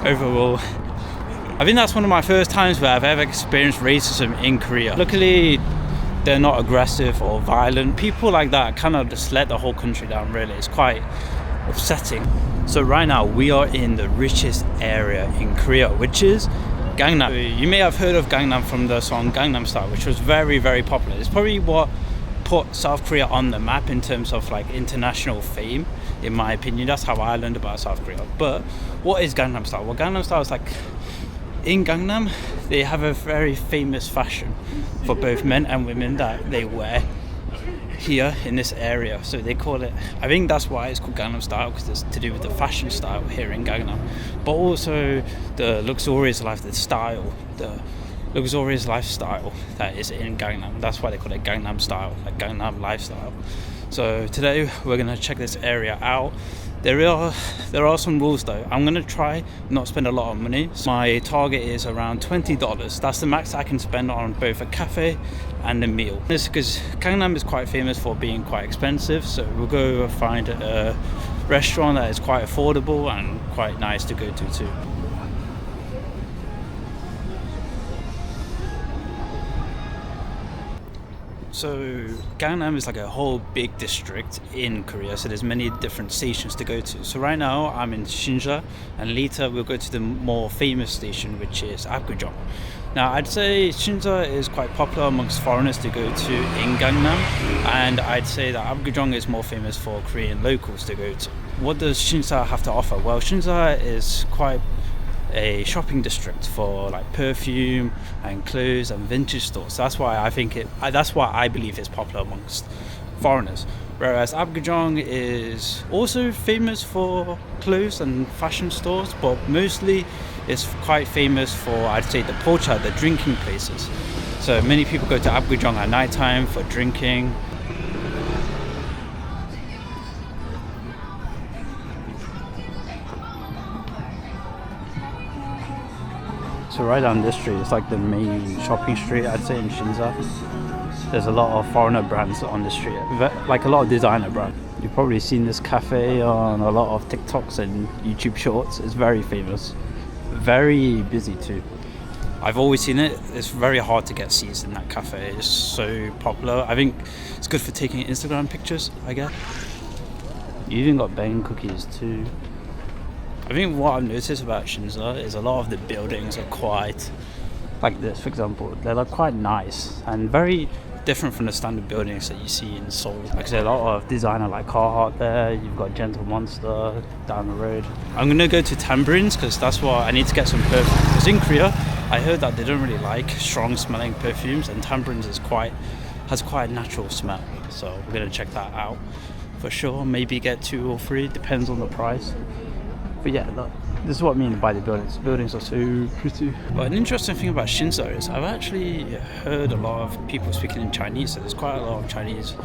overall. I think that's one of my first times where I've ever experienced racism in Korea. Luckily, they're not aggressive or violent. People like that kind of just let the whole country down, really. It's quite upsetting. So right now we are in the richest area in Korea, which is Gangnam. You may have heard of Gangnam from the song Gangnam Style, which was very, very popular. It's probably what put South Korea on the map in terms of like international fame, in my opinion. That's how I learned about South Korea. But what is Gangnam Style? Well, Gangnam Style is like, in Gangnam they have a very famous fashion for both men and women that they wear here in this area. So they call it, I think that's why it's called Gangnam Style, because it's to do with the fashion style here in Gangnam, but also the luxurious lifestyle that is in Gangnam. That's why they call it Gangnam Style, like Gangnam lifestyle. So today we're gonna check this area out. There are some rules though. I'm gonna try not spend a lot of money. My target is around $20. That's the max I can spend on both a cafe and a meal. This is because Gangnam is quite famous for being quite expensive, so we'll go find a restaurant that is quite affordable and quite nice to go to too. So Gangnam is like a whole big district in Korea, so there's many different stations to go to. So right now I'm in Sinsa, and later we'll go to the more famous station, which is Apgujeong. Now I'd say Sinsa is quite popular amongst foreigners to go to in Gangnam, and I'd say that Apgujeong is more famous for Korean locals to go to. What does Sinsa have to offer? Well, Sinsa is quite a shopping district for like perfume and clothes and vintage stores. That's why I believe it's popular amongst foreigners. Whereas Apgujeong is also famous for clothes and fashion stores, but mostly it's quite famous for, I'd say, the pocha, the drinking places. So many people go to Apgujeong at night time for drinking. So right down this street, it's like the main shopping street, I'd say, in Sinsa. There's a lot of foreigner brands on the street, like a lot of designer brands. You've probably seen this cafe on a lot of TikToks and YouTube shorts. It's very famous, very busy too. I've always seen it. It's very hard to get seats in that cafe. It's so popular. I think it's good for taking Instagram pictures, I guess. You even got bang cookies too. I think what I've noticed about Sinsa is a lot of the buildings are quite, like this for example, they're like quite nice and very different from the standard buildings that you see in Seoul. Like I said, a lot of designer like Carhartt there, you've got Gentle Monster down the road. I'm gonna go to Tambourines because that's what I need to get some perfume. Because in Korea, I heard that they don't really like strong smelling perfumes, and Tambourines has quite a natural smell. So we're gonna check that out for sure. Maybe get 2 or 3, depends on the price. But yeah, look, this is what I mean by the buildings. The buildings are so pretty. But an interesting thing about Sinsa is I've actually heard a lot of people speaking in Chinese. So there's quite a lot of Chinese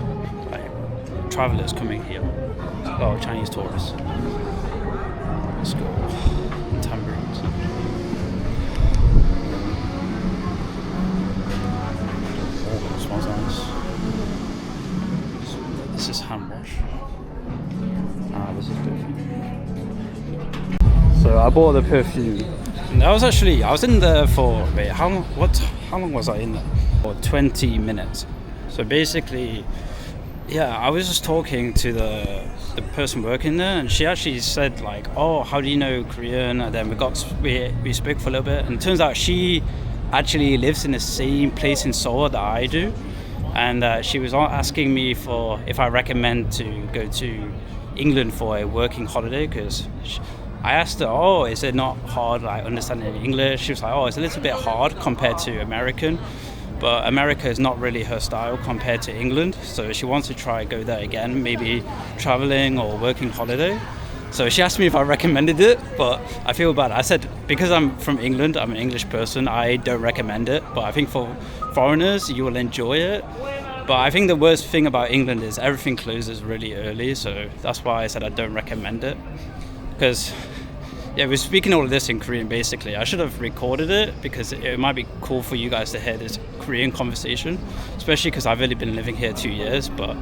travelers coming here. A lot of Chinese tourists. Let's go. Tambourines. Oh, it smells nice. This is hand wash. This is perfume. So I bought the perfume. I was in there for, how long was I in there? For 20 minutes. So basically, yeah, I was just talking to the person working there, and she actually said like, oh, how do you know Korean? And then we spoke for a little bit, and it turns out she actually lives in the same place in Seoul that I do, and she was asking me for if I recommend to go to England for a working holiday, because I asked her, oh, is it not hard like understanding English? She was like, oh, it's a little bit hard compared to American, but America is not really her style compared to England, so she wants to go there again, maybe traveling or working holiday. So she asked me if I recommended it, but I feel bad. I said, because I'm from England, I'm an English person, I don't recommend it, but I think for foreigners, you will enjoy it. But I think the worst thing about England is everything closes really early, so that's why I said I don't recommend it. Because, yeah, we're speaking all of this in Korean basically. I should have recorded it because it might be cool for you guys to hear this Korean conversation, especially because I've only been living here 2 years, but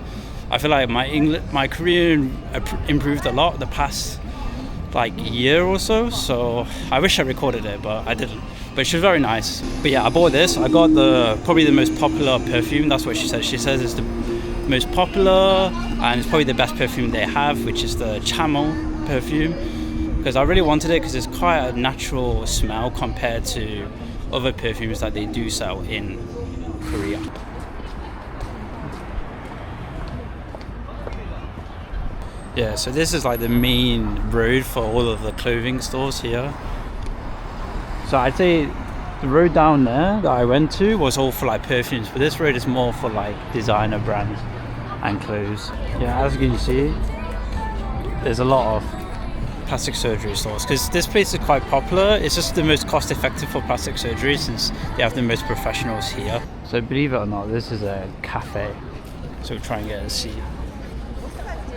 I feel like my Korean improved a lot the past like year or so. So I wish I recorded it, but I didn't. But she was very nice. But yeah, I bought this. I got probably the most popular perfume. That's what she says. She says it's the most popular and it's probably the best perfume they have, which is the Camel perfume. Because I really wanted it because it's quite a natural smell compared to other perfumes that they do sell in Korea. Yeah, so this is like the main road for all of the clothing stores here. So I'd say the road down there that I went to was all for like perfumes, but this road is more for like designer brands and clothes. Yeah, as you can see, there's a lot of plastic surgery stores because this place is quite popular. It's just the most cost effective for plastic surgery since they have the most professionals here. So believe it or not, this is a cafe. So we'll try and get a seat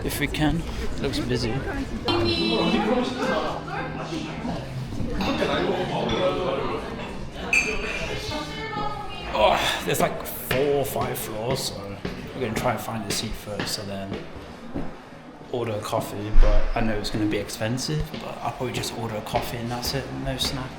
if we can. It looks busy. Oh, there's like 4 or 5 floors, so we're going to try and find a seat first and then order a coffee. But I know it's going to be expensive, but I'll probably just order a coffee and that's it, no snack.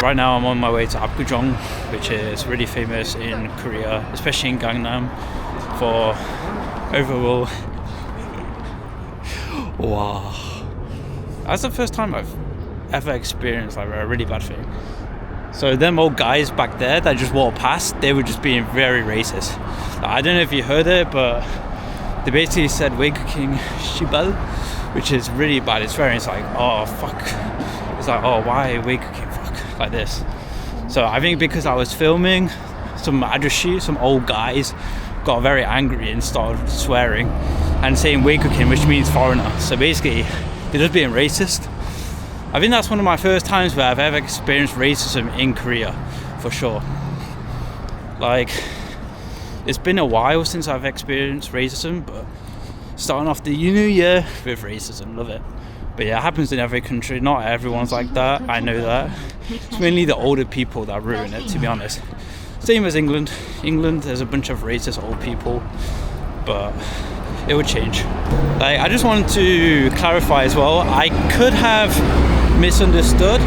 Right now I'm on my way to Apgujeong, which is really famous in Korea, especially in Gangnam, for overall. Wow. That's the first time I've ever experienced like a really bad thing. So them old guys back there that just walked past, they were just being very racist. I don't know if you heard it, but they basically said King Shibal, which is really bad. It's like, oh fuck. It's like, oh, why King, fuck, like this. So I think because I was filming, some adrashi, some old guys got very angry and started swearing and saying King, which means foreigner. So basically, they're just being racist. I think that's one of my first times where I've ever experienced racism in Korea, for sure. Like, it's been a while since I've experienced racism, but starting off the new year with racism, love it. But yeah, it happens in every country. Not everyone's like that, I know that. It's mainly the older people that ruin it, to be honest. Same as England. England, there's a bunch of racist old people, but it would change. Like, I just wanted to clarify as well, I could have misunderstood,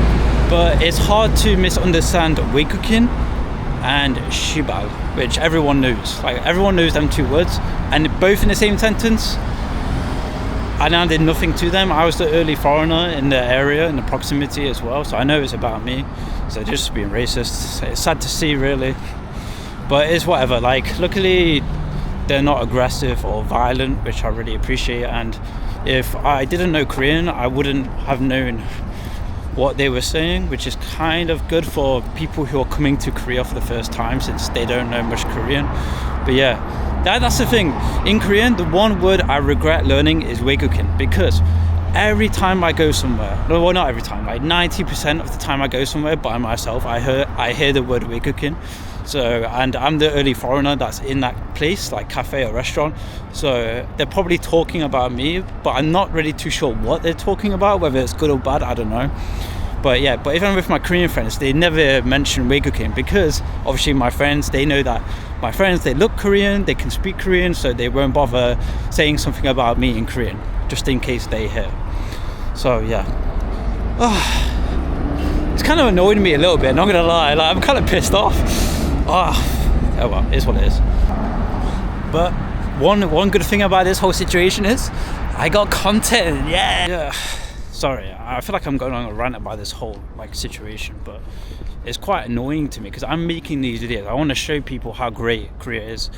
but it's hard to misunderstand King and Shibal, which everyone knows. Like, everyone knows them 2 words, and both in the same sentence. I now did nothing to them. I was the early foreigner in the area, in the proximity as well, so I know it's about me. So just being racist, it's sad to see, really, but it's whatever. Like, luckily they're not aggressive or violent, which I really appreciate. And if I didn't know Korean, I wouldn't have known what they were saying, which is kind of good for people who are coming to Korea for the first time, since they don't know much Korean. But yeah, that's the thing. In Korean, the one word I regret learning is King, because every time I go somewhere, well, not every time, like 90% of the time I go somewhere by myself, I hear the word King. So, and I'm the early foreigner that's in that place, like cafe or restaurant. So they're probably talking about me, but I'm not really too sure what they're talking about, whether it's good or bad, I don't know. But yeah, but if I'm with my Korean friends, they never mention King, because obviously my friends, they know that my friends, they look Korean, they can speak Korean, so they won't bother saying something about me in Korean, just in case they hear. So yeah. It's kind of annoyed me a little bit, not gonna lie. Like, I'm kind of pissed off. Oh well, it is what it is. But one good thing about this whole situation is I got content. Yeah. Sorry, I feel like I'm going on a rant about this whole like situation, but it's quite annoying to me because I'm making these videos. I want to show people how great Korea is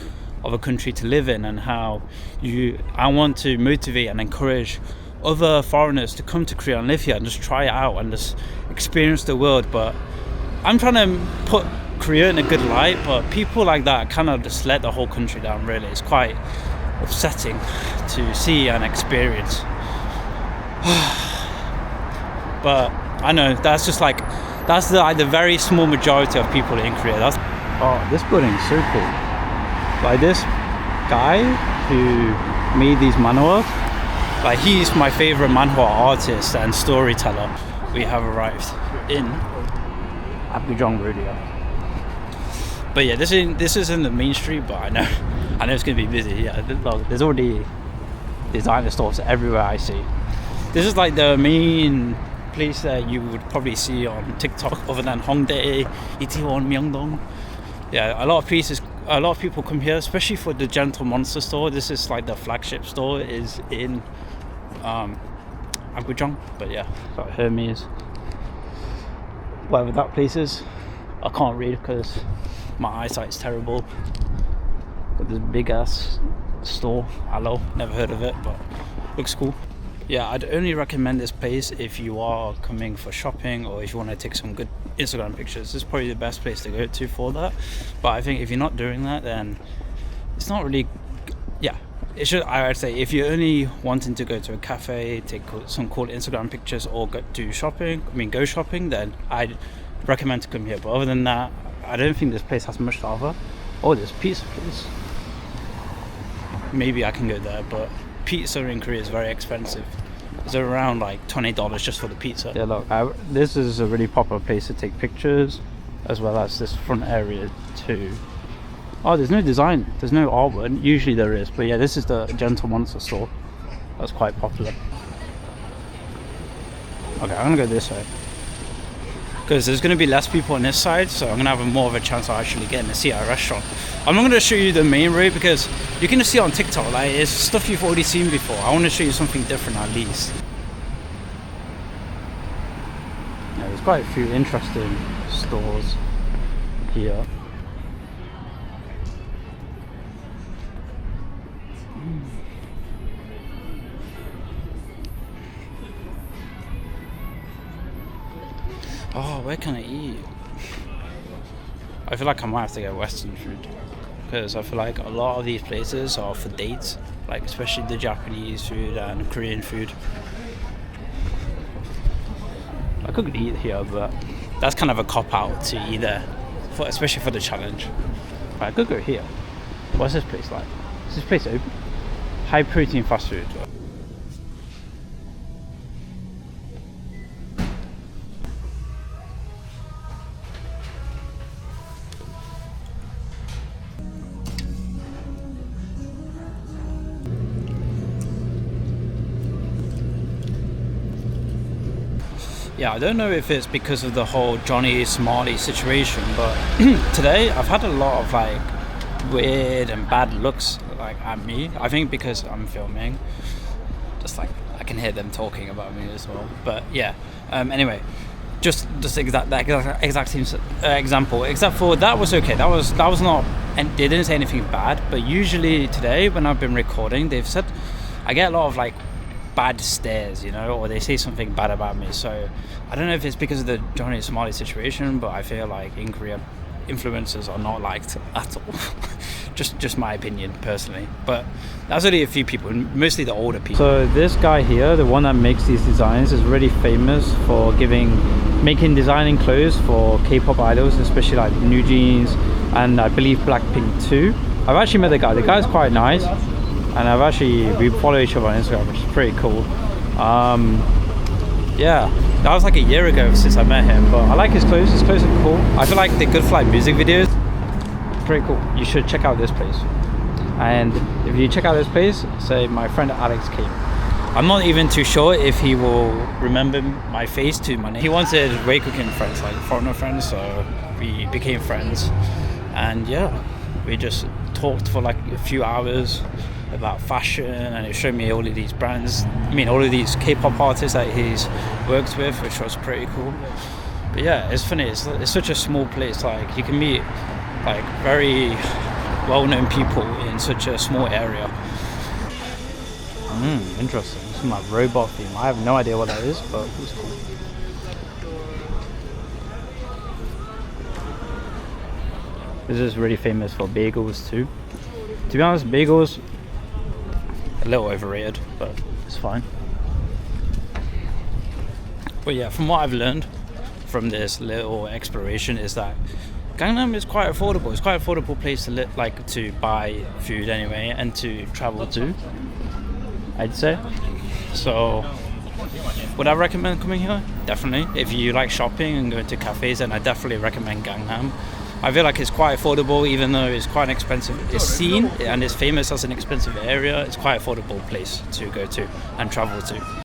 of a country to live in, and how I want to motivate and encourage other foreigners to come to Korea and live here and just try it out and just experience the world. But I'm trying to put Korea in a good light, but people like that kind of just let the whole country down, really. It's quite upsetting to see and experience. But I know that's just like, that's the very small majority of people in Korea. Oh, this building is so cool. Like, this guy who made these manhwa, like, he's my favorite manhwa artist and storyteller. We have arrived in Apgujeong rodeo. But yeah, this isn't the main street, but I know it's gonna be busy. Yeah, look, there's already designer stores everywhere I see. This is like the main place that you would probably see on TikTok, other than Hongdae, Itaewon, Myeongdong. Yeah, a lot of people come here, especially for the Gentle Monster store. This is like the flagship store, is in Apgujeong. But yeah, got Hermes, whatever that place is. I can't read because my eyesight's terrible. Got this big ass store. Hello, never heard of it, but looks cool. Yeah, I'd only recommend this place if you are coming for shopping or if you want to take some good Instagram pictures. This is probably the best place to go to for that. But I think if you're not doing that, then it's not really, yeah. It should, I would say, if you're only wanting to go to a cafe, take some cool Instagram pictures, or go shopping, then I'd recommend to come here. But other than that, I don't think this place has much to offer. Oh, there's pizza place. Maybe I can go there, but pizza in Korea is very expensive. It's around like $20 just for the pizza. Yeah, look, this is a really popular place to take pictures, as well as this front area too. Oh, there's no design, there's no artwork. Usually there is, but yeah, this is the Gentle Monster store. That's quite popular. Okay, I'm gonna go this way, because there's going to be less people on this side, so I'm going to have more of a chance of actually getting to see our restaurant. I'm not going to show you the main road because you can see on TikTok, like, it's stuff you've already seen before. I want to show you something different at least. Yeah, there's quite a few interesting stores here. Oh, where can I eat? I feel like I might have to get Western food, because I feel like a lot of these places are for dates, like especially the Japanese food and Korean food. I could eat here, but that's kind of a cop-out to eat there, especially for the challenge. But I could go here. What's this place like? Is this place open? High protein fast food. Yeah, I don't know if it's because of the whole Johnny Somali situation, but today I've had a lot of like weird and bad looks like at me. I think because I'm filming, just like I can hear them talking about me as well. But yeah, anyway, just that exact same example, except for that was okay. That was not, and they didn't say anything bad. But usually today when I've been recording, they've said I get a lot of like bad stares, you know, or they say something bad about me. So I don't know if it's because of the Johnny Somali situation, but I feel like in Korea influencers are not liked at all. just my opinion personally, but that's only a few people, mostly the older people. So this guy here, the one that makes these designs, is really famous for making designing clothes for K-pop idols, especially like New Jeans and I believe Blackpink too. I've actually met the guy's quite nice, and we follow each other on Instagram, which is pretty cool. Yeah, that was like a year ago since I met him, but I like his clothes. His clothes are cool. I feel like they're good for like music videos. Pretty cool. You should check out this place. And if you check out this place, say my friend Alex came. I'm not even too sure if he will remember my face to my name. He wanted way cooking friends, like foreigner friends, so we became friends. And yeah, we just talked for like a few hours about fashion, and he showed me all of these brands, all of these K-pop artists that he's worked with, which was pretty cool. But yeah, it's funny, it's such a small place, like you can meet like very well-known people in such a small area. Interesting. This is my robot theme. I have no idea what that is, but it's cool. This is really famous for bagels too. To be honest, bagels a little overrated, but it's fine. But yeah, from what I've learned from this little exploration is that Gangnam is quite affordable. It's quite an affordable place to to buy food anyway, and to travel to, I'd say. So Would I recommend coming here? Definitely. If you like shopping and going to cafes, then I definitely recommend Gangnam. I feel like it's quite affordable, even though it's quite an expensive. It's seen and it's famous as an expensive area. It's quite an affordable place to go to and travel to.